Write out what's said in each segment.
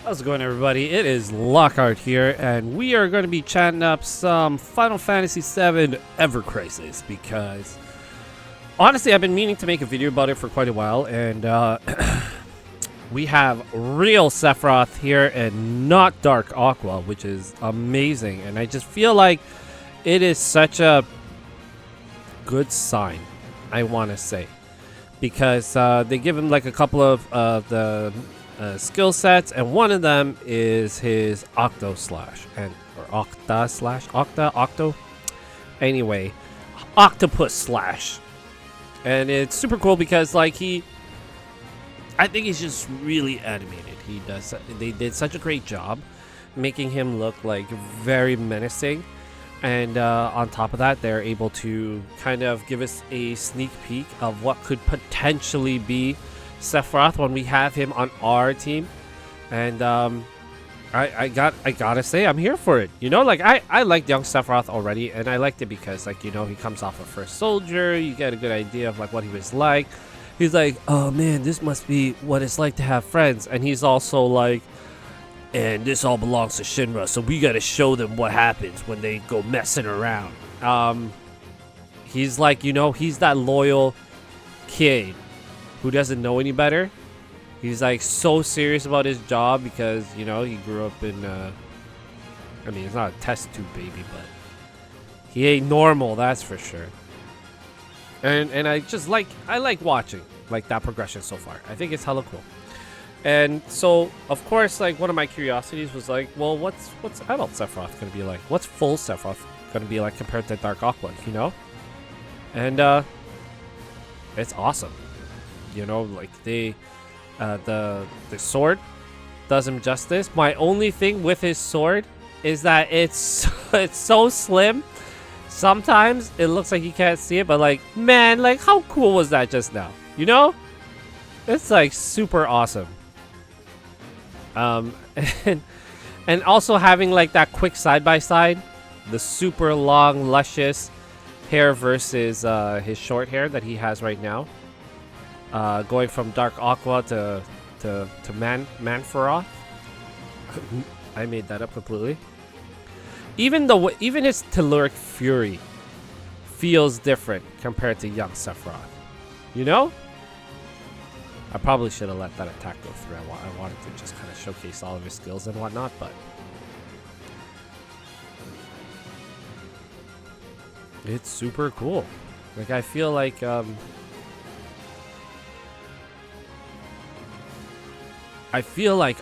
How's it going, everybody? It is Lockhart here, and we are going to be chatting up some Final Fantasy VII Ever Crisis because, honestly, I've been meaning to make a video about it for quite a while, and we have real Sephiroth here and not Dark Aqua, which is amazing, and I just feel like it is such a good sign, I want to say, because they give him like a couple of the skill sets, and one of them is his octo slash octo anyway, octopus slash, and it's super cool because like I think he's just really animated. They did such a great job making him look like very menacing, and on top of that, they're able to kind of give us a sneak peek of what could potentially be Sephiroth when we have him on our team. And I gotta say, I'm here for it. You know, like I liked young Sephiroth already, and I liked it because, like, you know, he comes off of First Soldier. You get a good idea of like what he was like. He's like, oh man, this must be what it's like to have friends. And he's also like, and this all belongs to Shinra, so we gotta show them what happens when they go messing around. He's like, you know, he's that loyal kid who doesn't know any better. He's like so serious about his job because, you know, he grew up in I mean, he's not a test tube baby, but he ain't normal, that's for sure. And I just like watching like that progression so far. I think it's hella cool. And so of course, like, one of my curiosities was like, well, what's adult Sephiroth gonna be like? What's full Sephiroth gonna be like compared to Dark Aqua, you know? And it's awesome. You know, like the sword does him justice. My only thing with his sword is that it's so slim. Sometimes it looks like you can't see it, but like, man, like, how cool was that just now? You know, it's like super awesome. And also having like that quick side by side, the super long, luscious hair versus his short hair that he has right now. Going from Dark Aqua to Manfaroth. I made that up completely. Even his Telluric Fury feels different compared to young Sephiroth. You know? I probably should have let that attack go through. I wanted to just kind of showcase all of his skills and whatnot, but it's super cool. Like, I feel like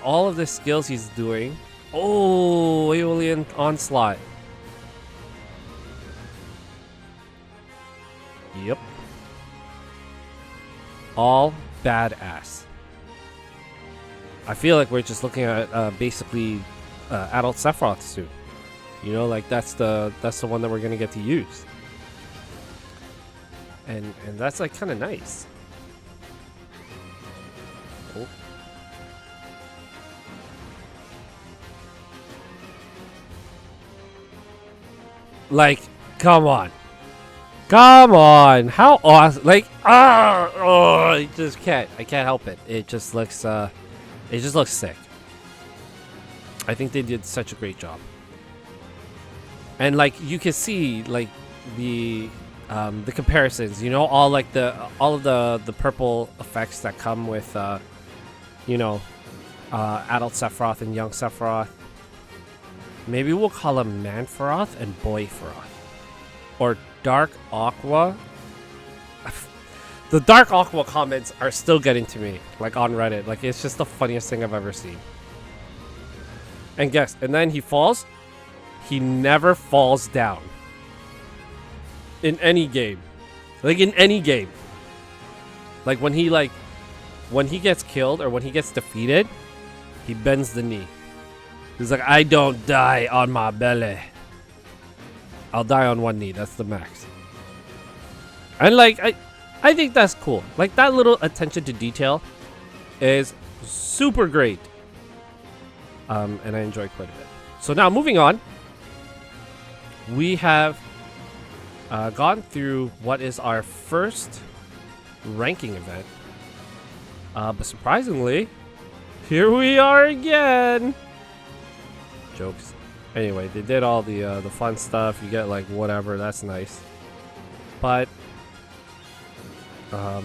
all of the skills he's doing. Oh, Aeolian Onslaught. Yep. All badass. I feel like we're just looking at basically adult Sephiroth soon. You know, like that's the one that we're gonna get to use. And that's like kind of nice. Oh. Like, come on, how awesome! Like, I just can't. I can't help it. It just looks sick. I think they did such a great job, and like you can see like the comparisons. You know, all of the purple effects that come with you know, adult Sephiroth and young Sephiroth. Maybe we'll call him Manfaroth and Boyfaroth. Or Dark Aqua. The Dark Aqua comments are still getting to me, like on Reddit. Like, it's just the funniest thing I've ever seen. And guess, and then he falls. He never falls down. In any game. Like, in any game. Like, when he gets killed or when he gets defeated, he bends the knee. He's like, I don't die on my belly. I'll die on one knee. That's the max. And like, I think that's cool. Like, that little attention to detail is super great. And I enjoy quite a bit. So now moving on. We have gone through what is our first ranking event. But surprisingly, Here we are again. Jokes. Anyway, they did all the fun stuff. You get like whatever. That's nice. But I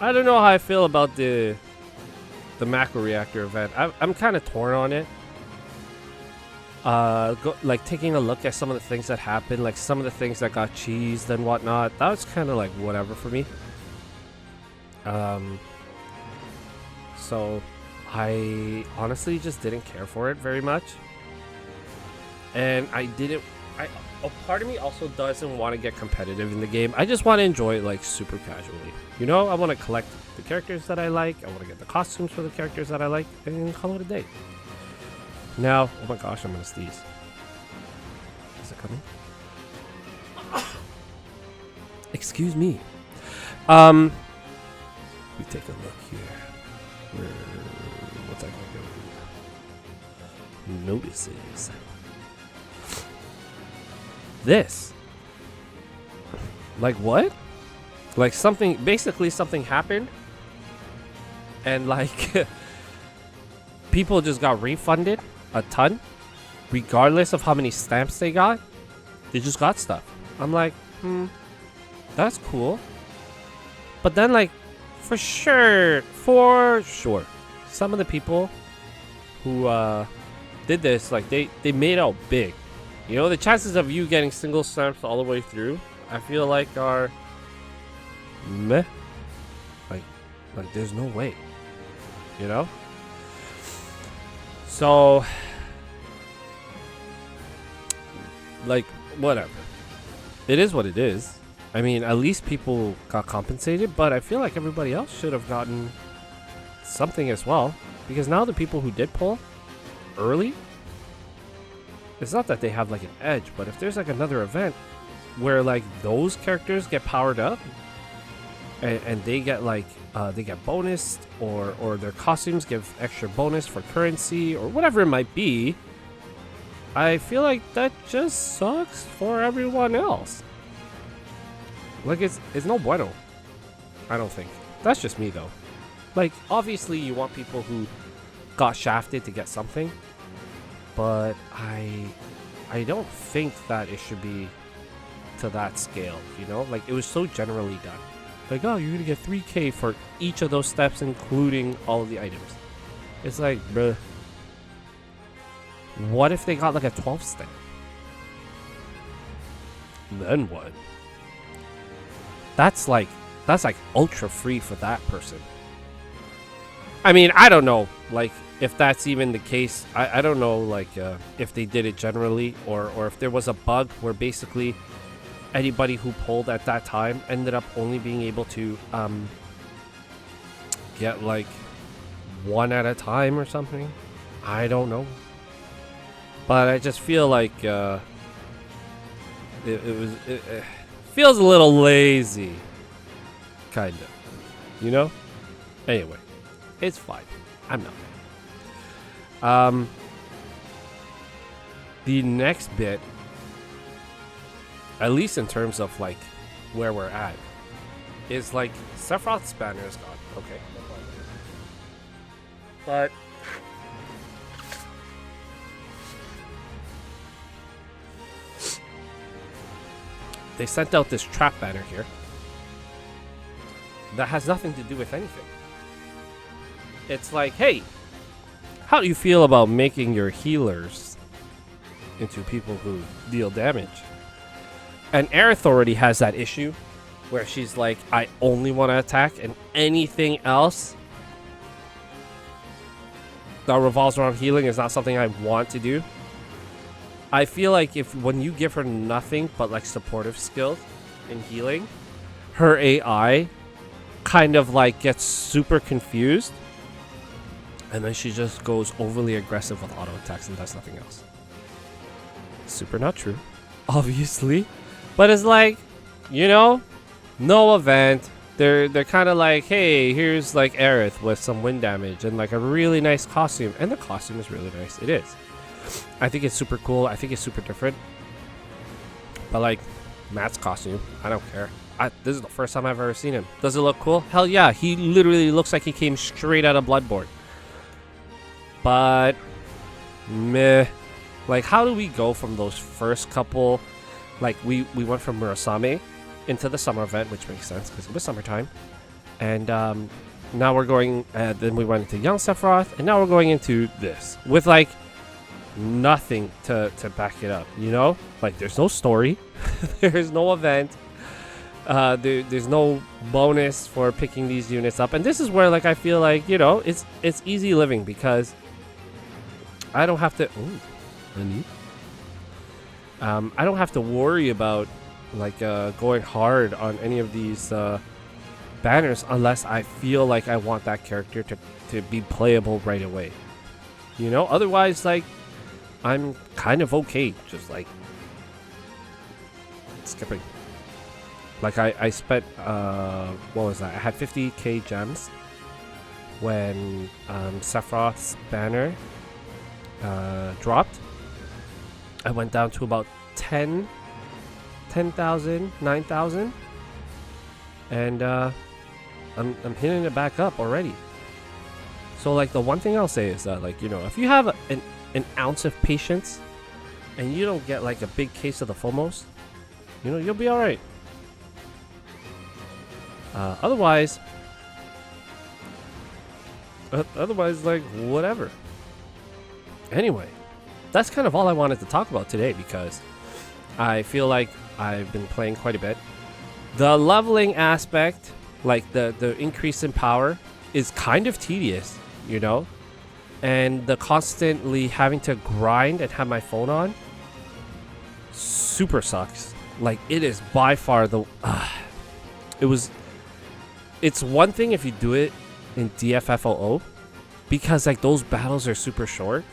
don't know how I feel about the macro reactor event. I'm kind of torn on it. Like taking a look at some of the things that happened, like some of the things that got cheesed and whatnot. That was kind of like whatever for me. So I honestly just didn't care for it very much, and a part of me also doesn't want to get competitive in the game. I just want to enjoy it like super casually. You know, I want to collect the characters that I like. I want to get the costumes for the characters that I like, and call it a day. Now, oh my gosh, I'm gonna sneeze. Is it coming? Excuse me. We take a look here. What's that gonna go? Notices. This. Like what? Like something, basically something happened, and like people just got refunded a ton, regardless of how many stamps they got. They just got stuff. I'm like, that's cool. But then like, for sure, some of the people who did this, like they made out big. You know, the chances of you getting single stamps all the way through, I feel like are meh. Like there's no way. You know? So, like, whatever. It is what it is. I mean, at least people got compensated, but I feel like everybody else should have gotten something as well. Because now the people who did pull early, it's not that they have like an edge, but if there's like another event where like those characters get powered up and they get like they get bonus, or their costumes give extra bonus for currency or whatever it might be, I feel like that just sucks for everyone else. Like it's no bueno. I don't think. That's just me though. Like obviously you want people who got shafted to get something, but I don't think that it should be to that scale, you know? Like it was so generally done. Like, oh, you're gonna get 3K for each of those steps, including all of the items. It's like, bruh. What if they got like a 12 step? Then what? That's like ultra free for that person. I mean, I don't know, like, if that's even the case. I don't know, like, if they did it generally, or if there was a bug where basically anybody who pulled at that time ended up only being able to get like one at a time or something. I don't know, but I just feel like it feels a little lazy, kind of, you know. Anyway, it's fine. I'm not mad. The next bit, at least in terms of like where we're at, is like Sephiroth's banner is gone. Okay, no problem. But they sent out this trap banner here that has nothing to do with anything. It's like, hey, how do you feel about making your healers into people who deal damage? And Aerith already has that issue where she's like, I only want to attack, and anything else that revolves around healing is not something I want to do. I feel like when you give her nothing but like supportive skills in healing, her AI kind of like gets super confused, and then she just goes overly aggressive with auto attacks and does nothing else. Super not true, obviously. But it's like, you know, no event. They're kind of like, hey, here's like Aerith with some wind damage and like a really nice costume. And the costume is really nice. It is. I think it's super cool. I think it's super different. But like, Matt's costume. I don't care. This is the first time I've ever seen him. Does it look cool? Hell yeah. He literally looks like he came straight out of Bloodborne. But, meh. Like, how do we go from those first couple... Like, we went from Murasame into the summer event, which makes sense because it was summertime. And now we're going... then we went into Young Sephiroth, and now we're going into this. With, like, nothing to back it up, you know? Like, there's no story. There's no event. There's no bonus for picking these units up. And this is where, like, I feel like, you know, it's easy living because I don't have to... Ooh, honey. I don't have to worry about, like, going hard on any of these banners unless I feel like I want that character to be playable right away. You know? Otherwise, like, I'm kind of okay just, like, skipping. Like, I spent, what was that? I had 50k gems when Sephiroth's banner dropped. I went down to about 10,000, 9,000. And I'm hitting it back up already. So, like, the one thing I'll say is that, like, you know, if you have an ounce of patience and you don't get, like, a big case of the FOMOs, you know, you'll be alright. Otherwise, like, whatever. Anyway, that's kind of all I wanted to talk about today because I feel like I've been playing quite a bit. The leveling aspect, like the increase in power, is kind of tedious, you know? And the constantly having to grind and have my phone on super sucks. Like, it is by far the... It's one thing if you do it in DFFOO, because, like, those battles are super short.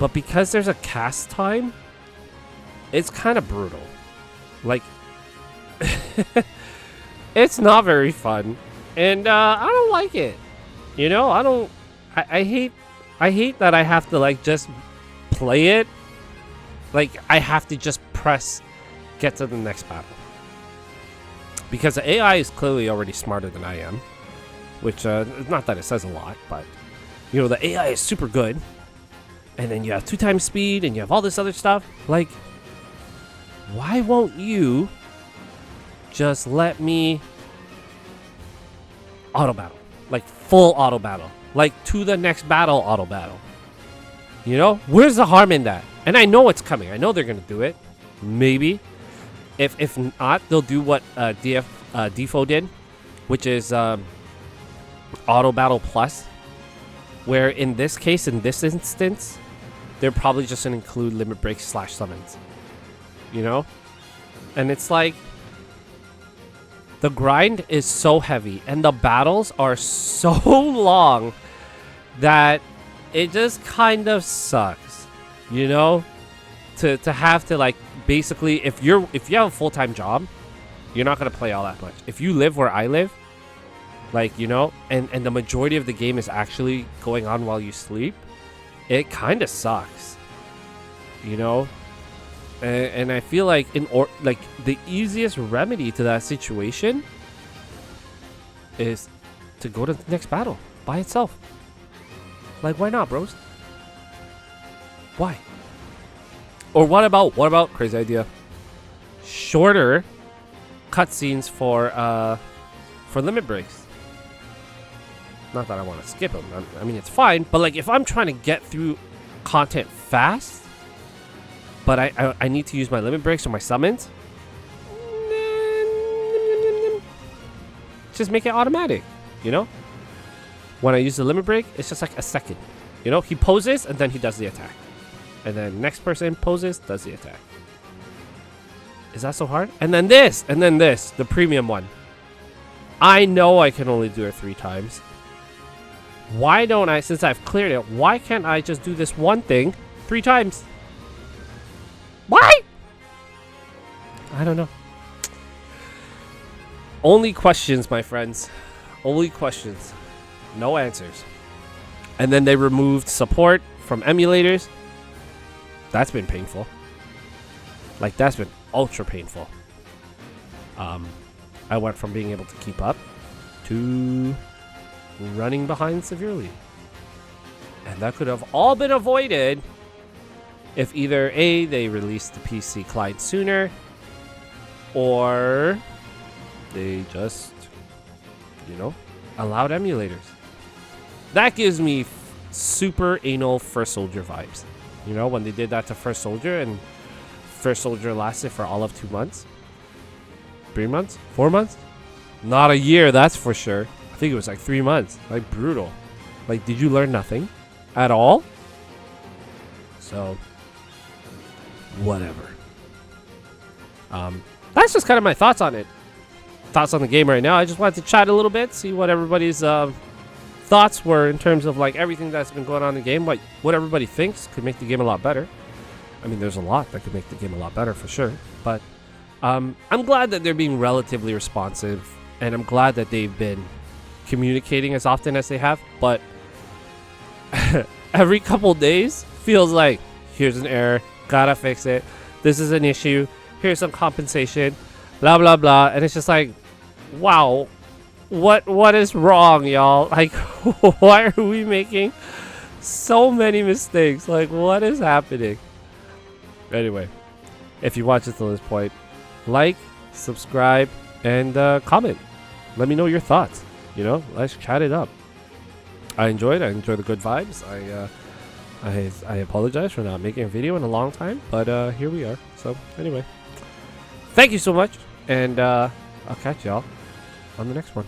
But because there's a cast time, it's kind of brutal. Like, it's not very fun. And I don't like it. You know, I hate that I have to, like, just play it. Like, I have to just press get to the next battle. Because the AI is clearly already smarter than I am. Which, not that it says a lot, but, you know, the AI is super good. And then you have 2 times speed, and you have all this other stuff. Like, why won't you just let me auto battle? Like, full auto battle. Like, to the next battle auto battle. You know? Where's the harm in that? And I know it's coming. I know they're going to do it. Maybe. If not, they'll do what Defo did, which is Auto Battle Plus, where in this case, in this instance, they're probably just going to include limit breaks / summons. You know? And it's like, the grind is so heavy, and the battles are so long that it just kind of sucks. You know? To have to, like, basically, if you have a full-time job, you're not going to play all that much. If you live where I live, like, you know, and the majority of the game is actually going on while you sleep, it kind of sucks. You know? And I feel like the easiest remedy to that situation is to go to the next battle by itself. Like, why not, bros? Why? Or what about crazy idea? Shorter cutscenes for limit breaks. Not that I want to skip them. I mean, it's fine, but, like, if I'm trying to get through content fast, but I need to use my limit breaks or my summons, just make it automatic, you know? When I use the limit break, it's just like a second. You know, he poses and then he does the attack. And then next person poses, does the attack. Is that so hard? And then this, the premium one. I know I can only do it 3 times. Why don't I, since I've cleared it, why can't I just do this one thing 3 times? Why? I don't know. Only questions, my friends. Only questions. No answers. And then they removed support from emulators. That's been painful. Like, that's been ultra painful. I went from being able to keep up to running behind severely. And that could have all been avoided if either A, they released the PC client sooner, or they just, allowed emulators. That gives me super anal First Soldier vibes. When they did that to First Soldier, and First Soldier lasted for all of 2 months. 3 months? 4 months? Not a year, that's for sure. I think it was like 3 months. Like, brutal. Like, did you learn nothing at all? So, whatever. That's just kind of my thoughts on it. Thoughts on the game right now. I just wanted to chat a little bit, see what everybody's thoughts were in terms of like everything that's been going on in the game. What everybody thinks could make the game a lot better. I mean, there's a lot that could make the game a lot better for sure. But I'm glad that they're being relatively responsive, and I'm glad that they've been communicating as often as they have. But every couple days feels like, here's an error, gotta fix it. This is an issue. Here's some compensation. Blah blah blah. And it's just like, wow, what is wrong, y'all? Like, why are we making so many mistakes? Like, what is happening? Anyway, if you watch it till this point, like, subscribe, and comment. Let me know your thoughts. Let's chat it up. I enjoy the good vibes. I apologize for not making a video in a long time, but here we are. So anyway, thank you so much, and I'll catch y'all on the next one.